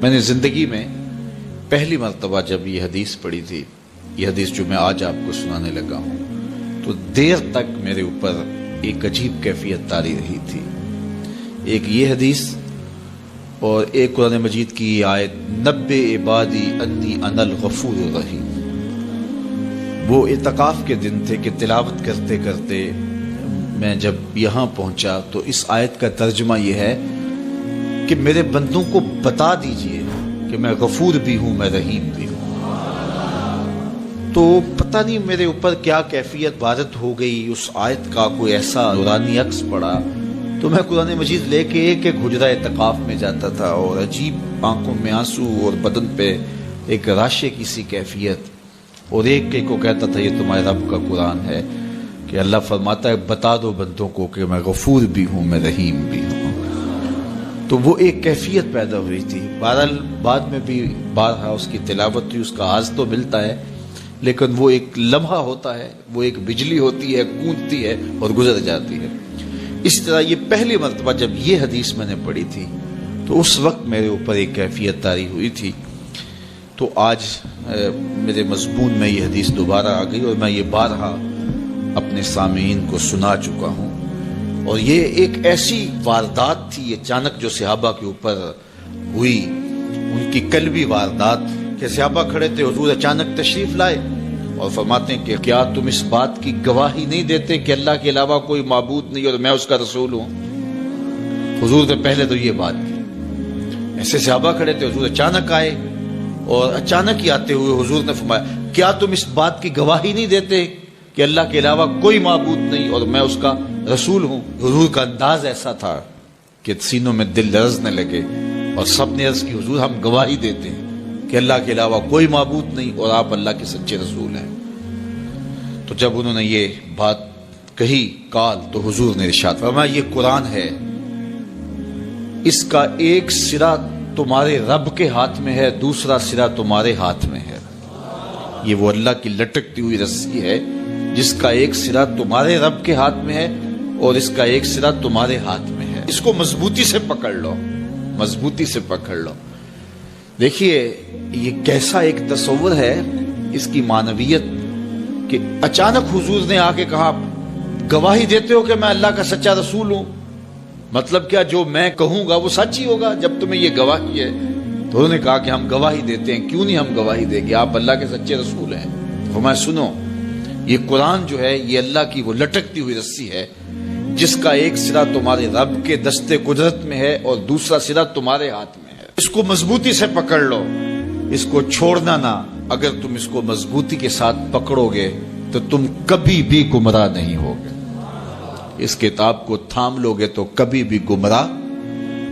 میں نے زندگی میں پہلی مرتبہ جب یہ حدیث پڑھی تھی، یہ حدیث جو میں آج آپ کو سنانے لگا ہوں، تو دیر تک میرے اوپر ایک عجیب کیفیت طاری رہی تھی۔ ایک یہ حدیث اور ایک قرآن مجید کی آیت نبئ عبادی انی انا الغفور الرحیم۔ وہ اعتکاف کے دن تھے کہ تلاوت کرتے کرتے میں جب یہاں پہنچا تو اس آیت کا ترجمہ یہ ہے کہ میرے بندوں کو بتا دیجئے کہ میں غفور بھی ہوں، میں رحیم بھی ہوں۔ تو پتہ نہیں میرے اوپر کیا کیفیت وارد ہو گئی، اس آیت کا کوئی ایسا نورانی عکس پڑا تو میں قرآن مجید لے کے ایک ایک حجرہ اعتکاف میں جاتا تھا، اور عجیب آنکھوں میں آنسو اور بدن پہ ایک راشے کی سی کیفیت، اور ایک کو کہتا تھا یہ تمہارے رب کا قرآن ہے کہ اللہ فرماتا ہے بتا دو بندوں کو کہ میں غفور بھی ہوں، میں رحیم بھی ہوں۔ تو وہ ایک کیفیت پیدا ہوئی تھی۔ بہرحال بعد میں بھی بارہا اس کی تلاوت ہوئی، اس کا آز تو ملتا ہے، لیکن وہ ایک لمحہ ہوتا ہے، وہ ایک بجلی ہوتی ہے، گونجتی ہے اور گزر جاتی ہے۔ اس طرح یہ پہلی مرتبہ جب یہ حدیث میں نے پڑھی تھی تو اس وقت میرے اوپر ایک کیفیت طاری ہوئی تھی۔ تو آج میرے مضمون میں یہ حدیث دوبارہ آ گئی اور میں یہ بارہا اپنے سامعین کو سنا چکا ہوں، اور یہ ایک ایسی واردات تھی اچانک جو صحابہ کے اوپر ہوئی، ان کی قلبی واردات کہ صحابہ کھڑے تھے، حضور اچانک تشریف لائے اور فرماتے ہیں کہ کیا تم اس بات کی گواہی نہیں دیتے کہ اللہ کے علاوہ کوئی معبود نہیں اور میں اس کا رسول ہوں؟ حضور نے پہلے تو یہ بات کی، ایسے صحابہ کھڑے تھے، حضور اچانک آئے اور اچانک ہی آتے ہوئے حضور نے فرمایا کیا تم اس بات کی گواہی نہیں دیتے کہ اللہ کے علاوہ کوئی معبود نہیں اور میں اس کا رسول ہوں؟ حضور کا انداز ایسا تھا کہ سینوں میں دل لرزنے لگے، اور سب نے عرض کی حضور ہم گواہی دیتے ہیں کہ اللہ کے علاوہ کوئی معبود نہیں اور آپ اللہ کے سچے رسول ہیں۔ تو جب انہوں نے یہ بات کہی قال، تو حضور نے ارشاد فرمایا یہ قرآن ہے، اس کا ایک سرا تمہارے رب کے ہاتھ میں ہے، دوسرا سرا تمہارے ہاتھ میں ہے۔ یہ وہ اللہ کی لٹکتی ہوئی رسی ہے جس کا ایک سرا تمہارے رب کے ہاتھ میں ہے اور اس کا ایک سرا تمہارے ہاتھ میں ہے، اس کو مضبوطی سے پکڑ لو، مضبوطی سے پکڑ لو۔ دیکھیے یہ کیسا ایک تصور ہے اس کی معنویت کہ اچانک حضور نے آ کے کہا گواہی دیتے ہو کہ میں اللہ کا سچا رسول ہوں، مطلب کیا جو میں کہوں گا وہ سچ ہی ہوگا جب تمہیں یہ گواہی ہے؟ تو انہوں نے کہا کہ ہم گواہی دیتے ہیں، کیوں نہیں ہم گواہی دیں گے، آپ اللہ کے سچے رسول ہیں۔ تو فرمایا سنو، یہ قرآن جو ہے یہ اللہ کی وہ لٹکتی ہوئی رسی ہے جس کا ایک سرا تمہارے رب کے دستے قدرت میں ہے اور دوسرا سرا تمہارے ہاتھ میں ہے، اس کو مضبوطی سے پکڑ لو، اس کو چھوڑنا نہ۔ اگر تم اس کو مضبوطی کے ساتھ پکڑو گے تو تم کبھی بھی گمراہ نہیں ہوگے، اس کتاب کو تھام لو گے تو کبھی بھی گمراہ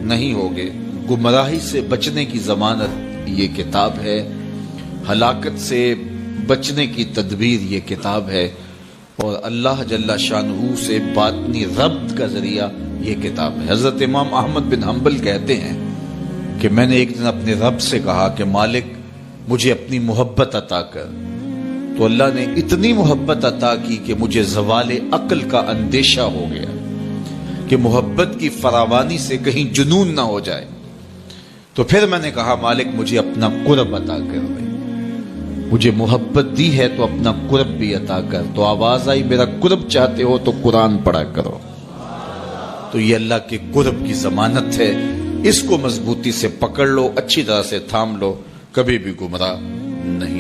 نہیں ہوگے۔ گمراہی سے بچنے کی ضمانت یہ کتاب ہے، ہلاکت سے بچنے کی تدبیر یہ کتاب ہے، اور اللہ جل شانہ سے باطنی ربط کا ذریعہ یہ کتاب ہے۔ حضرت امام احمد بن حنبل کہتے ہیں کہ میں نے ایک دن اپنے رب سے کہا کہ مالک مجھے اپنی محبت عطا کر، تو اللہ نے اتنی محبت عطا کی کہ مجھے زوال عقل کا اندیشہ ہو گیا کہ محبت کی فراوانی سے کہیں جنون نہ ہو جائے۔ تو پھر میں نے کہا مالک مجھے اپنا قرب عطا کر دے، مجھے محبت دی ہے تو اپنا قرب بھی عطا کر۔ تو آواز آئی میرا قرب چاہتے ہو تو قرآن پڑھا کرو۔ تو یہ اللہ کے قرب کی ضمانت ہے، اس کو مضبوطی سے پکڑ لو، اچھی طرح سے تھام لو، کبھی بھی گمراہ نہیں